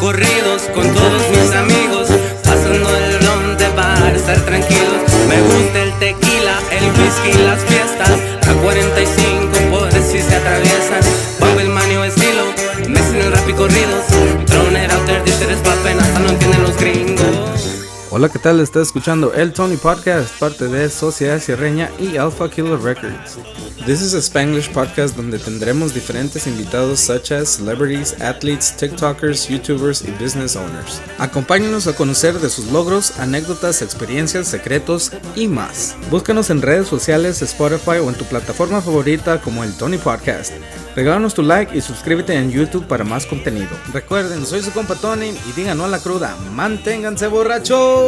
recorridos con todos mis amigos, pasando el ronde para estar tranquilos. Me gusta el tequila, el whisky, las fiestas, a 45 por si se atraviesan. Bajo el manio estilo, me en el rap y corridos. Thrown it out there, dice eres pa' pena, hasta no entienden los gringos. Hola, ¿qué tal? Estás escuchando El Tony Podcast, parte de Sociedad Sierreña y Alpha Killer Records. This is a Spanglish podcast donde tendremos diferentes invitados such as celebrities, athletes, TikTokers, YouTubers y business owners. Acompáñanos a conocer de sus logros, anécdotas, experiencias, secretos y más. Búscanos en redes sociales, Spotify o en tu plataforma favorita como El Tony Podcast. Regálanos tu like y suscríbete en YouTube para más contenido. Recuerden, soy su compa Tony y digan no a la cruda. Manténganse borrachos.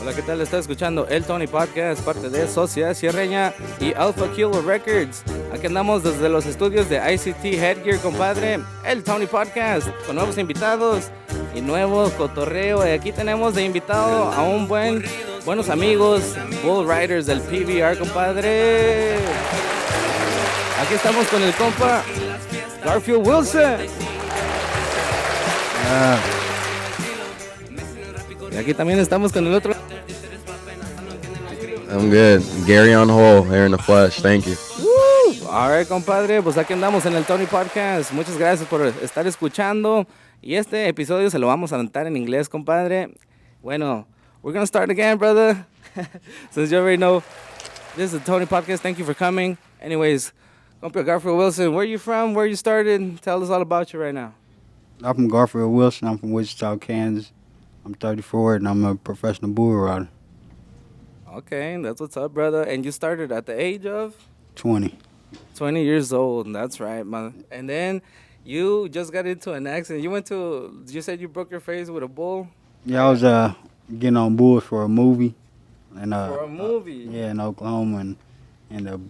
Hola, ¿qué tal? Estás escuchando El Tony Podcast, parte de Sociedad Sierreña y Alpha Killer Records. Aquí andamos desde los estudios de ICT Headgear, compadre. El Tony Podcast, con nuevos invitados y nuevo cotorreo. Y aquí tenemos de invitado a buenos amigos, bull riders del PBR, compadre. Aquí estamos con el compa Garfield Willson. Y aquí también estamos con el otro. I'm good. Garrion whole here in the flesh. Thank you. Woo! Alright, compadre, pues aquí andamos en el Tony Podcast. Muchas gracias por estar escuchando. Y este episodio se lo vamos a aventar en inglés, compadre. Bueno, we're gonna start again, brother. Since you already know, this is the Tony Podcast. Thank you for coming. Anyways, compa Garfield Willson, where are you from? Where you started? Tell us all about you right now. I'm from Garfield, Willson. I'm from Wichita, Kansas. I'm 34 and I'm a professional bull rider. Okay, that's what's up, brother. And you started at the age of? 20. 20 years old. That's right, man. And then you just got into an accident. You said you broke your face with a bull? Yeah, I was getting on bulls for a movie. And, for a movie? Yeah, in Oklahoma, and ended up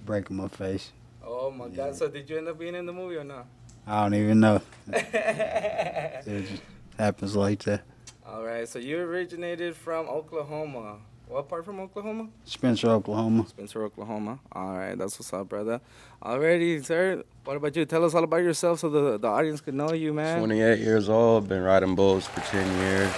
breaking my face. Oh, my God. So did you end up being in the movie or not? I don't even know. It just happens like that. All right, so you originated from Oklahoma. What part from Oklahoma? Spencer, Oklahoma. Spencer, Oklahoma. All right, that's what's up, brother. Alrighty, sir. What about you? Tell us all about yourself so the audience could know you, man. 28 years old. Been riding bulls for 10 years.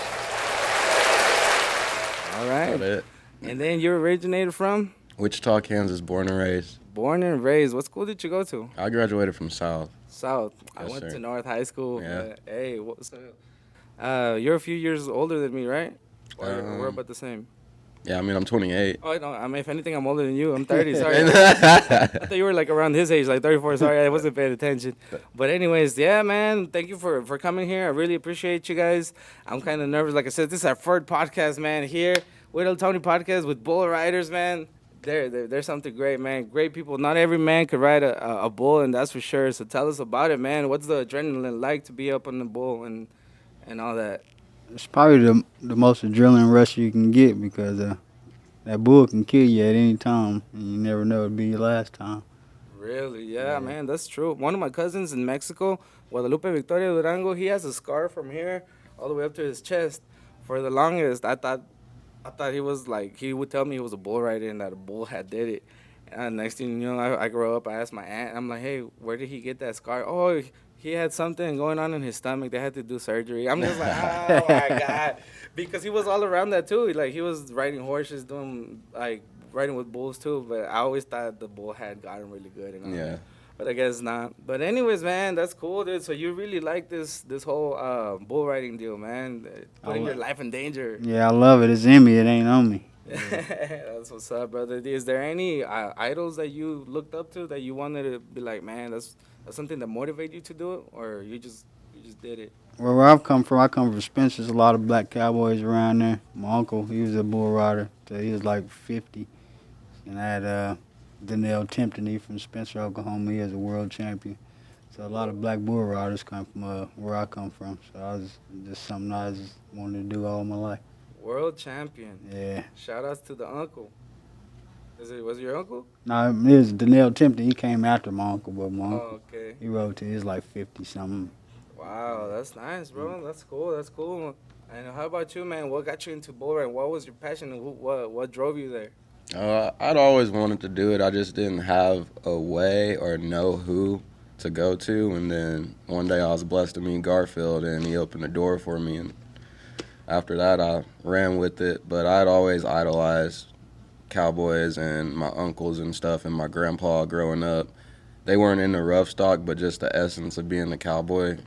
All right. That's it. And then you originated from? Wichita, Kansas. Born and raised. Born and raised. What school did you go to? I graduated from South. South. Yes, I went sir. to North High School. Yeah. Hey, what's you're a few years older than me, right? Or we're about the same. Yeah, I mean, I'm 28. Oh, no, I mean, if anything, I'm older than you. I'm 30, sorry. I thought you were, like, around his age, like 34. Sorry, I wasn't paying attention. But anyways, yeah, man, thank you for coming here. I really appreciate you guys. I'm kind of nervous. Like I said, this is our third podcast, man, here with El Tony Podcast with bull riders, man. There's something great, man. Great people. Not every man could ride a bull, and that's for sure. So tell us about it, man. What's the adrenaline like to be up on the bull and all that? It's probably the most adrenaline rush you can get because that bull can kill you at any time, and you never know it'll be your last time. Really? Yeah, man, that's true. One of my cousins in Mexico, Guadalupe Victoria Durango, he has a scar from here all the way up to his chest. For the longest, I thought he was like, he would tell me he was a bull rider and that a bull had did it. And next thing you know, I grow up, I asked my aunt, I'm like, hey, where did he get that scar? Oh, he had something going on in his stomach. They had to do surgery. I'm just like, oh, my God. Because he was all around that, too. Like, he was riding horses, riding with bulls, too. But I always thought the bull had gotten really good. And all Yeah. that. But I guess not. But anyways, man, that's cool, dude. So you really like this whole bull riding deal, man. Putting your life in danger. Yeah, I love it. It's in me. It ain't on me. That's what's up, brother. Is there any idols that you looked up to that you wanted to be like, man, that's something that motivated you to do it, or you just did it? Well, where I come from Spencer. There's a lot of black cowboys around there. My uncle, he was a bull rider, so he was like 50. And I had Donnell Tempton, he from Spencer, Oklahoma. He is a world champion. So a lot of black bull riders come from where I come from. So I was just something I just wanted to do all my life. World champion. Yeah. Shout outs to the uncle. Was it your uncle? No, it was Donnell Tempton. He came after my uncle, but my uncle, okay. he rode till he was like 50-something. Wow, that's nice, bro. That's cool. And how about you, man? What got you into bull riding? What was your passion? What drove you there? I'd always wanted to do it. I just didn't have a way or know who to go to, and then one day I was blessed to meet Garfield, and he opened the door for me, and after that I ran with it. But I'd always idolized cowboys and my uncles and stuff, and my grandpa growing up. They weren't into rough stock, but just the essence of being a cowboy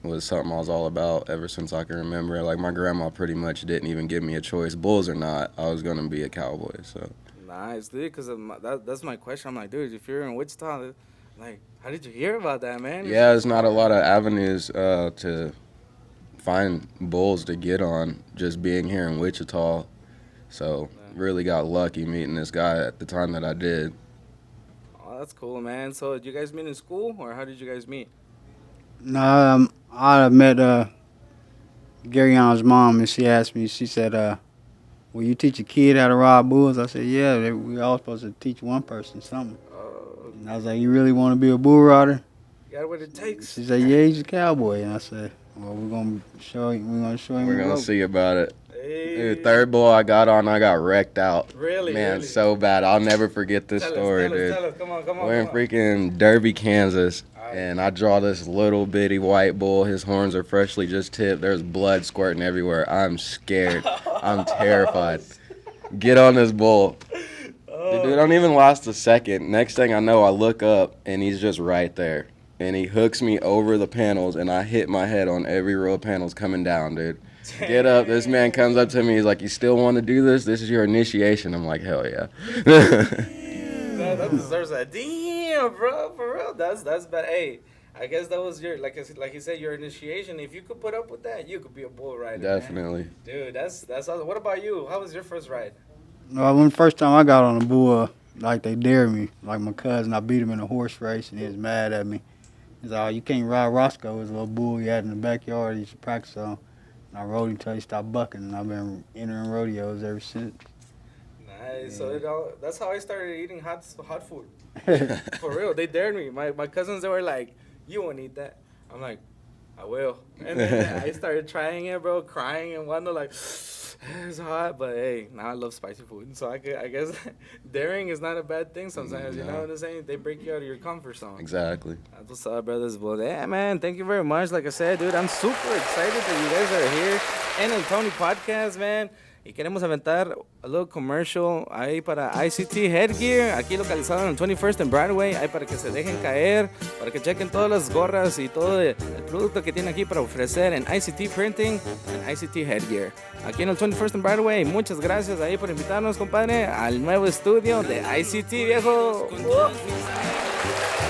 was something I was all about ever since I can remember. Like, my grandma pretty much didn't even give me a choice. Bulls or not, I was going to be a cowboy, so. Nice, dude, because that's my question. I'm like, dude, if you're in Wichita, like, how did you hear about that, man? Yeah, there's not a lot of avenues to find bulls to get on just being here in Wichita. So, really got lucky meeting this guy at the time that I did. Oh, that's cool, man. So, did you guys meet in school, or how did you guys meet? I met Garrion's mom, and she asked me, she said, will you teach a kid how to ride bulls? I said, yeah, we all supposed to teach one person something. And I was like, you really want to be a bull rider? You got what it takes. She said, yeah, he's a cowboy. And I said, well, we're going to show him. We're going to show him. We're going to see about it. Hey. Dude, third bull I got on, I got wrecked out. Really? Man, really? so bad. I'll never forget this story, dude. Tell us. Come on. We're in freaking Derby, Kansas, and I draw this little bitty white bull. His horns are freshly just tipped. There's blood squirting everywhere. I'm scared. I'm terrified. Get on this bull. Dude, it don't even last a second. Next thing I know, I look up, and he's just right there. And he hooks me over the panels, and I hit my head on every row of panels coming down, dude. Get up. This man comes up to me. He's like, you still want to do this? This is your initiation. I'm like, hell yeah. That deserves a damn, bro. For real. That's bad. Hey, I guess that was your, like you said, your initiation. If you could put up with that, you could be a bull rider. Definitely. Man. Dude, that's awesome. What about you? How was your first ride? When the first time I got on a bull, like they dared me. Like my cousin, I beat him in a horse race, and he was mad at me. He's like, oh, you can't ride Roscoe. His little bull he had in the backyard he used to practice on. And I rode him till he stopped bucking, and I've been entering rodeos ever since. Nice. Yeah. So that's how I started eating hot food. For real, they dared me. My cousins, they were like, you won't eat that. I'm like, I will. And then I started trying it, bro, crying and whatnot, like, it's hot, but hey, now I love spicy food. So I guess daring is not a bad thing sometimes, you know what I'm saying? They break you out of your comfort zone. Exactly. That's what's up, brothers. Well, yeah, man, thank you very much. Like I said, dude, I'm super excited that you guys are here en el Tony Podcast, man. Y queremos aventar a little commercial ahí para ICT Headgear, aquí localizado en el 21st and Broadway, ahí para que se dejen caer, para que chequen todas las gorras y todo el producto que tiene aquí para ofrecer en ICT Printing and ICT Headgear. Aquí en el 21st and Broadway, muchas gracias ahí por invitarnos, compadre, al nuevo estudio de ICT, viejo.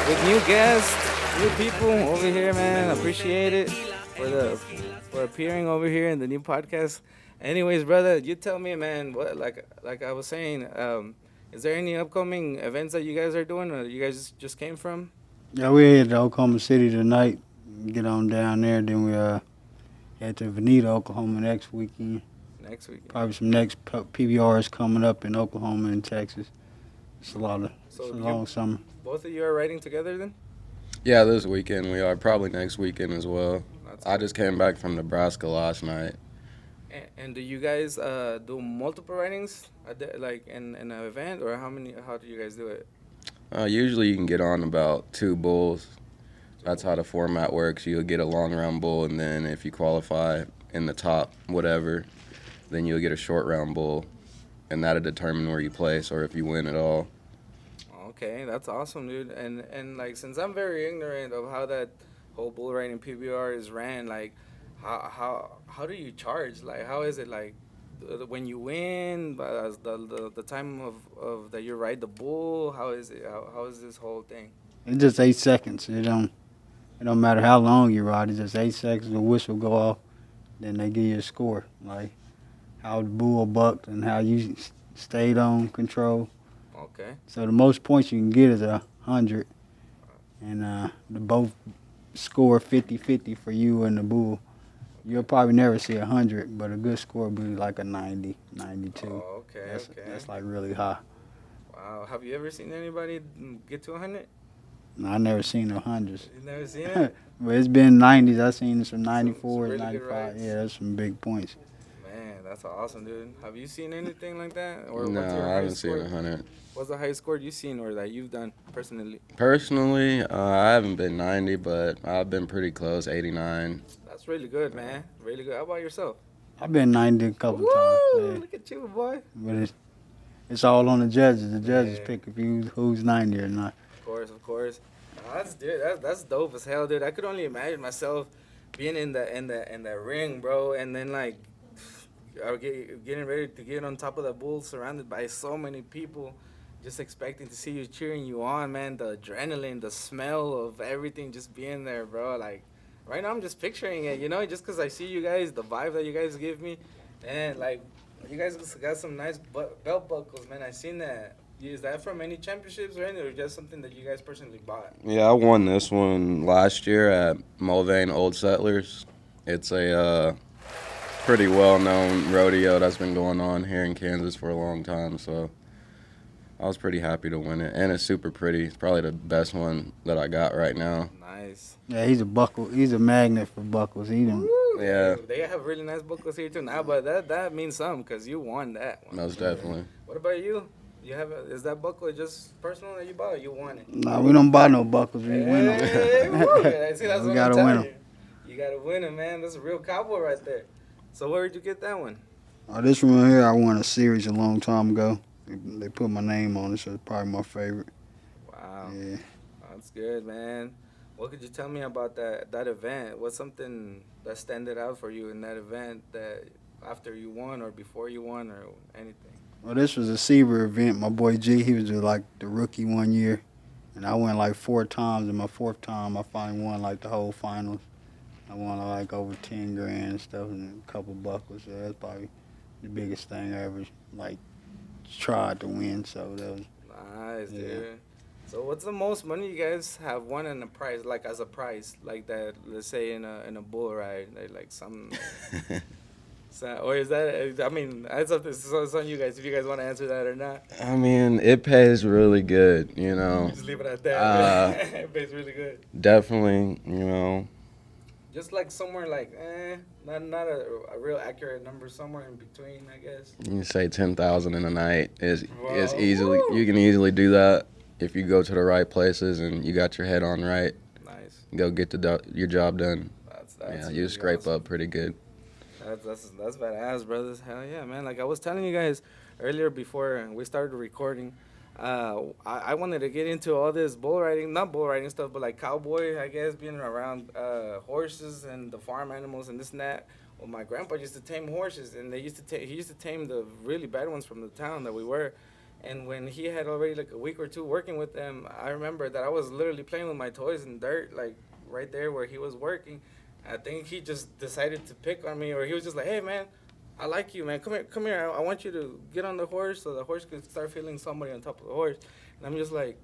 With new guests, new people over here, man. Appreciate it for appearing over here in the new podcast. Anyways, brother, you tell me, man, what like I was saying, is there any upcoming events that you guys are doing or you guys just came from? Yeah, we headed to Oklahoma City tonight. Get on down there, then we head to Veneta, Oklahoma next weekend. Next weekend. Probably some next PBRs coming up in Oklahoma and Texas. It's a long summer. Both of you are riding together then? Yeah, this weekend we are. Probably next weekend as well. I just came back from Nebraska last night. And do you guys do multiple ridings, like in an event, or how do you guys do it? Usually you can get on about 2 bulls. That's how the format works. You'll get a long round bull, and then if you qualify in the top whatever, then you'll get a short round bull, and that'll determine where you place or if you win at all. Okay, that's awesome, dude. And like, since I'm very ignorant of how that whole bull riding PBR is ran, like, how do you charge? Like, how is it, like, when you win, the time of that you ride the bull? How is it? How is this whole thing? It's just 8 seconds. It don't matter how long you ride. It's just 8 seconds. The whistle go off, then they give you a score, like how the bull bucked and how you stayed on control. Okay. So the most points you can get is 100, and the both score 50-50 for you and the bull. You'll probably never see 100, but a good score would be like a 90, 92. Oh, okay, That's like really high. Wow. Have you ever seen anybody get to 100? No, I never seen no hundreds. You never seen it? But it's been 90s. I've seen some 94s, really 95. Yeah, that's some big points. Man, that's awesome, dude. Have you seen anything like that? Or No, what's your I high haven't score? seen a hunter. What's the highest score you seen or that you've done personally? Personally, I haven't been 90, but I've been pretty close, 89. That's really good, man. Really good. How about yourself? I've been 90 a couple Woo! times. Yeah. Look at you, boy. But it's all on the judges. The judges Yeah. pick if who's 90 or not. Of course, of course. That's dope as hell, dude. I could only imagine myself being in the ring, bro, and then like getting ready to get on top of the bull, surrounded by so many people, just expecting to see you, cheering you on, man. The adrenaline, the smell of everything, just being there, bro. Like right now, I'm just picturing it, you know, just because I see you guys, the vibe that you guys give me, and like you guys got some nice belt buckles, man. I seen that. Is that from any championships or anything, or just something that you guys personally bought? Yeah, I won this one last year at Mulvane Old Settlers. It's a pretty well-known rodeo that's been going on here in Kansas for a long time, so I was pretty happy to win it. And it's super pretty. It's probably the best one that I got right now. Nice. Yeah, he's a buckle. He's a magnet for buckles. He done, Woo, Yeah. They have really nice buckles here too now, but that means something because you won that one. Most definitely. What about you? You have is that buckle just personal that you bought or you won it? nah, we don't buy no buckles. We win them. Hey, woo. See, that's We what gotta I'm win telling 'em. you. You gotta win it, man. That's a real cowboy right there. So where did you get that one? This one here, I won a series a long time ago. They put my name on it, so it's probably my favorite. Wow, Yeah. that's good, man. What could you tell me about that event? What's something that standed out for you in that event that after you won or before you won or anything? Well, this was a Seaver event. My boy G, he was like the rookie one year, and I went like 4 times. And my 4th time, I finally won like the whole finals. I won like over 10 grand and stuff, and a couple buckles. So that's probably the biggest thing I ever like tried to win. So that was Nice, Yeah. dude. So what's the most money you guys have won in a prize, like as a prize, like that? Let's say in a bull ride, like some. So, or is that? I mean, that's up to it's on you guys if you guys want to answer that or not. I mean, it pays really good, you know. Just leave it at that. It pays really good. Definitely, you know. Just like somewhere like, not a real accurate number, somewhere in between, I guess. You can say 10,000 in a night is Wow. easily. Woo. You can easily do that if you go to the right places and you got your head on right. Nice. Go get your job done. That's Yeah, you really scrape awesome. up pretty good. That's badass, brothers. Hell yeah, man. Like I was telling you guys earlier before we started recording, I wanted to get into all this bull riding, not bull riding stuff, but like cowboy, I guess, being around horses and the farm animals and this and that. Well, my grandpa used to tame horses, and he used to tame the really bad ones from the town that we were. And when he had already like a week or two working with them, I remember that I was literally playing with my toys in dirt, like right there where he was working. I think he just decided to pick on me, or he was just like, "Hey, man, I like you, man. Come here. I want you to get on the horse so the horse can start feeling somebody on top of the horse." And I'm just like,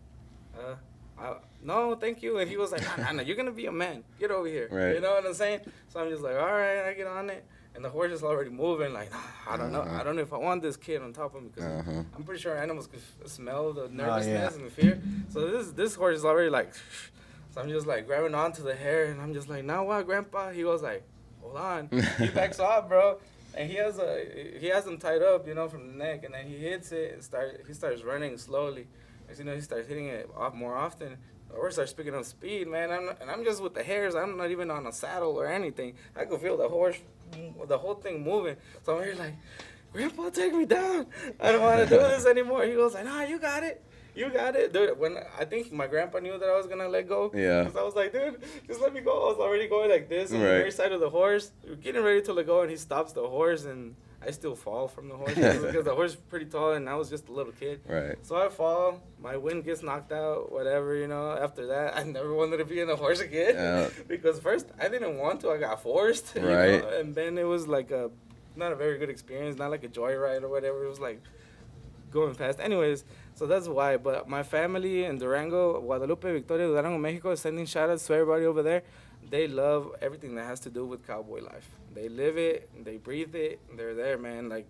no, thank you. And he was like, "No, you're gonna be a man. Get over here." Right. You know what I'm saying? So I'm just like, "All right," I get on it, and the horse is already moving. Like, I don't know. I don't know if I want this kid on top of me because I'm pretty sure animals could smell the nervousness and the fear. So this horse is already like. So I'm just like grabbing onto the hair, and I'm just like, "Now what, Grandpa?" He was like, "Hold on." He backs off, bro, and he has them tied up, you know, from the neck, and then he hits it and he starts running slowly. As you know, he starts hitting it off more often. The horse starts picking up speed, man. I'm just with the hairs. I'm not even on a saddle or anything. I could feel the whole thing moving. So I'm here like, "Grandpa, take me down. I don't want to do this anymore." He goes like, "Nah, you got it. You got it." Dude, when I think my grandpa knew that I was going to let go. Yeah. Because I was like, "Dude, just let me go." I was already going like this on the Right. very side of the horse. We're getting ready to let go, and he stops the horse, and I still fall from the horse because the horse is pretty tall, and I was just a little kid. Right. So I fall. My wind gets knocked out, whatever, you know. After that, I never wanted to be in a horse again. Yeah. Because first, I didn't want to. I got forced. You Right. know? And then it was like not a very good experience, not like a joyride or whatever. It was like going fast. Anyways, so that's why. But my family in Durango, Guadalupe, Victoria, Durango, Mexico, sending shout outs to everybody over there. They love everything that has to do with cowboy life. They live it, they breathe it, they're there, man. Like,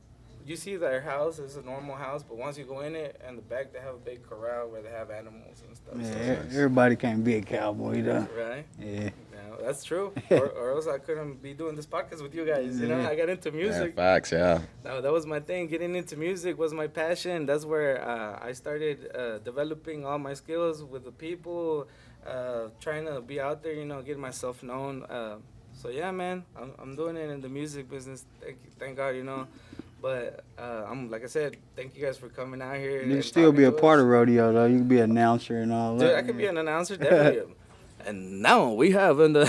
you see their house is a normal house, but once you go in it, in the back, they have a big corral where they have animals and stuff. yeah. Everybody can't be a cowboy though. So, right? Yeah. Now, That's true. Or else I couldn't be doing this podcast with you guys. You know, Yeah. I got into Yeah, music. facts, yeah. That was my thing. Getting into music was my passion. That's where I started developing all my skills with the people, trying to be out there, you know, get myself known. So yeah, man, I'm doing it in the music business. Thank God, you know. But I'm like I said, thank you guys for coming out here. You can and still be a talking to part us. of rodeo though. You can be an announcer and all that. Dude, I could be an announcer, definitely. And now we have in the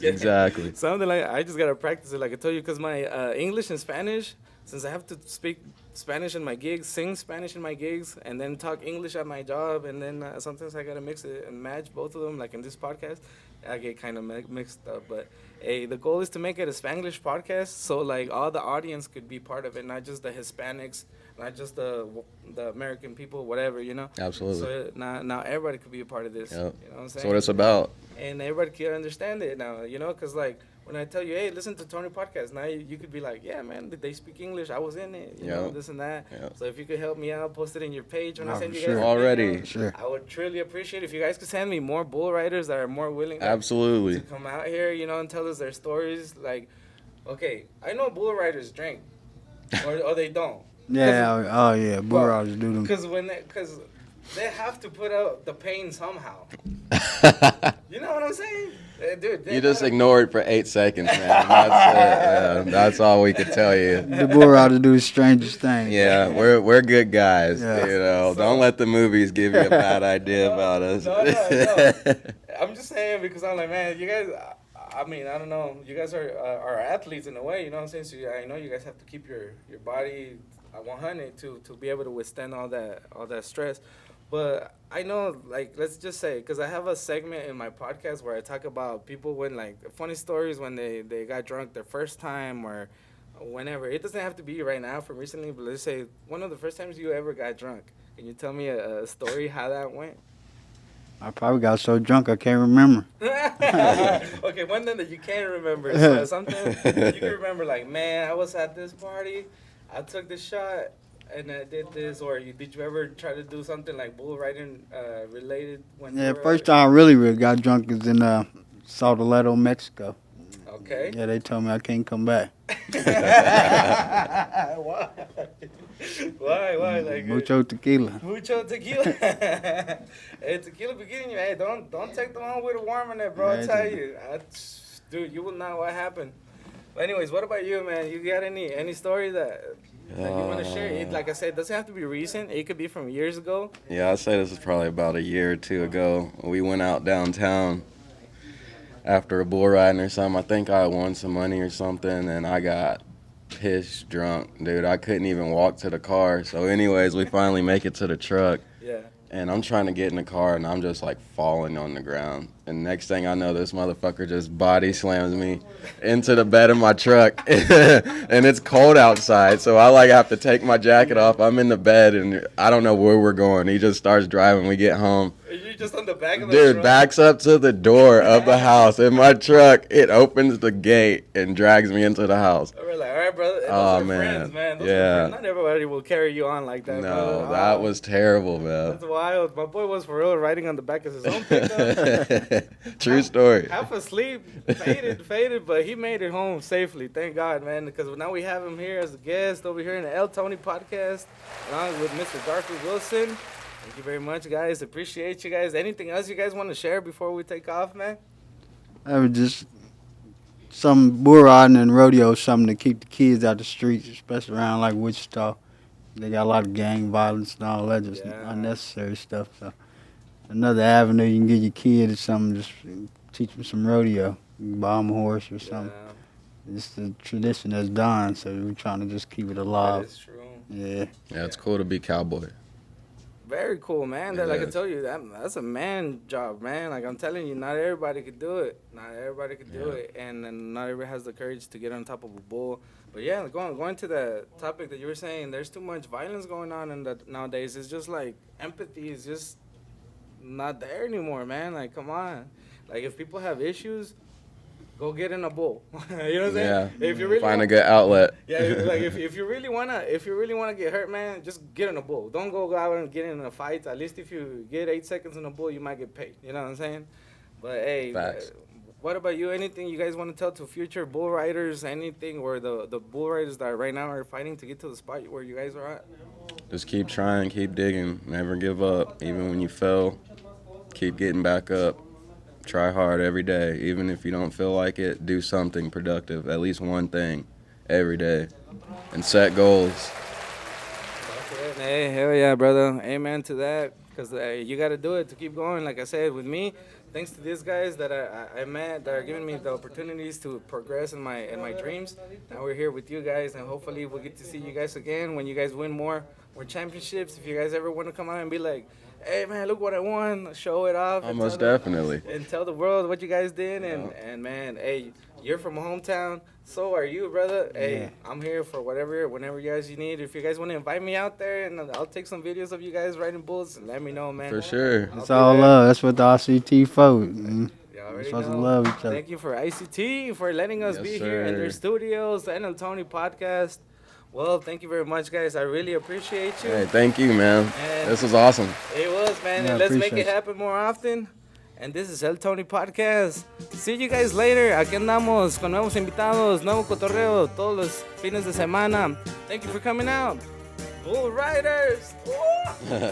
Exactly. something like I just gotta practice it, like I told you, because my English and Spanish, since I have to speak Spanish in my gigs, sing Spanish in my gigs, and then talk English at my job, and then sometimes I gotta mix it and match both of them, like in this podcast, I get kind of mixed up. But hey, the goal is to make it a Spanglish podcast, so like all the audience could be part of it, not just the Hispanics, not just the American people, whatever, you know. Absolutely. So now everybody could be a part of this. Yep. You know what I'm saying? That's what it's about. And everybody can understand it now, you know, because like when I tell you, hey, listen to Tony podcast, now you could be like, yeah, man, did they speak English? I was in it, you know, Yep. this and that. Yep. So if you could help me out, post it in your page when I Oh, send you for guys sure. the Already. video, Sure. I would truly appreciate if you guys could send me more bull riders that are more willing to Absolutely. come out here, you know, and tell us their stories. Like, okay, I know bull riders drink, or they don't. Yeah. Oh yeah. Bull Well, riders do them. Because they have to put out the pain somehow. You know what I'm saying? Dude, they You just gotta- ignore it for 8 seconds, man. That's it. Man. That's all we can tell you. The bull riders do the strangest thing. Yeah, we're good guys. Yeah. You know, don't let the movies give you a bad idea about us. No. I'm just saying because I'm like, man, you guys. I mean, I don't know. You guys are athletes in a way. You know what I'm saying? So I know you guys have to keep your body at 100 to be able to withstand all that stress. But I know, like, let's just say, because I have a segment in my podcast where I talk about people when, like, funny stories when they got drunk their first time or whenever. It doesn't have to be right now from recently, but let's say one of the first times you ever got drunk. Can you tell me a story how that went? I probably got so drunk I can't remember. Okay, one thing that you can't remember. So something you can remember, like, man, I was at this party, I took this shot, and I did this. Or did you ever try to do something like bull riding related? When you Yeah, were first time I really got drunk is in Sausalito, Mexico. Okay. Yeah, they told me I can't come back. Why? Why? Like Mucho tequila. mucho tequila. Hey, tequila beginning. Hey, don't take the one with a warm in it, bro. I tell you, dude, you will know what happened. But anyways, what about you, man? You got any story that you want to share? It, like I said, it doesn't have to be recent. It could be from years ago. Yeah, I'd say this is probably about a year or two ago. We went out downtown after a bull riding or something. I think I won some money or something, and I got pissed drunk, dude. I couldn't even walk to the car. So anyways, we finally make it to the truck, Yeah. and I'm trying to get in the car, and I'm just like falling on the ground. And next thing I know, this motherfucker just body slams me into the bed of my truck. And it's cold outside, so I like have to take my jacket off. I'm in the bed, and I don't know where we're going. He just starts driving. We get home. You're just on the back of the Dude, truck? backs up to the door of the house in my truck. It opens the gate and drags me into the house. We're like, all right, brother. Those Oh, are man. friends, man. Those are Yeah. friends. Not everybody will carry you on like that, No, brother. that Oh, was terrible, man. That's wild. My boy was for real riding on the back of his own pickup. True story. Half asleep, faded, but he made it home safely. Thank God, man. Because now we have him here as a guest over here in the El Tony podcast, along with Mr. Garfield Willson. Thank you very much, guys. Appreciate you guys. Anything else you guys want to share before we take off, man? I was just some bull riding and rodeo, something to keep the kids out the streets, especially around like Wichita. They got a lot of gang violence and all that, just Yeah. unnecessary stuff. So another avenue you can give your kid is something, just teach them some rodeo. You can buy them a horse or something. It's the tradition that's dying, so we're trying to just keep it that alive. is true. Yeah. Yeah, it's cool to be cowboy. Very cool, man. That, It like I is. told you, that's a man job, man. Like I'm telling you, not everybody could do it. Not everybody could do Yeah. it, and not everybody has the courage to get on top of a bull. But yeah, going to the topic that you were saying, there's too much violence going on in the nowadays. It's just like empathy is just not there anymore, man. Like come on, like if people have issues, go get in a bull. You know what I'm saying? Yeah. If you really Find a good outlet. yeah, like if you really wanna get hurt, man, just get in a bull. Don't go out and get in a fight. At least if you get 8 seconds in a bull, you might get paid. You know what I'm saying? But hey, Facts. What about you? Anything you guys want to tell to future bull riders? Anything where the bull riders that right now are fighting to get to the spot where you guys are at? Just keep trying, keep digging, never give up. Even when you fail, keep getting back up. Try hard every day. Even if you don't feel like it, do something productive, at least one thing every day, and set goals. Hey, hell yeah, brother. Amen to that. Because you got to do it to keep going. Like I said, with me, thanks to these guys that I met that are giving me the opportunities to progress in my dreams. Now we're here with you guys, and hopefully we'll get to see you guys again when you guys win more championships. If you guys ever want to come out and be like, hey, man, look what I won, show it off. Almost definitely. And tell the world what you guys did. And man, hey, you're from a hometown. So are you, brother. Hey, Yeah. I'm here for whenever you guys you need. If you guys want to invite me out there, and I'll take some videos of you guys riding bulls, and let me know, man. For sure. It's all love. That's what the RCT for. Man. You We're already supposed to know. love each other. Thank you for ICT for letting us Yes, be here in their sir. studios, the El Tony podcast. Well, thank you very much, guys. I really appreciate you. Hey, thank you, man. And This was awesome. it was, man. Yeah, And let's make appreciate it it. happen more often. And this is El Tony Podcast. See you guys later. Aquí andamos con nuevos invitados, nuevo cotorreo todos los fines de semana. Thank you for coming out. Bull Riders. Woo!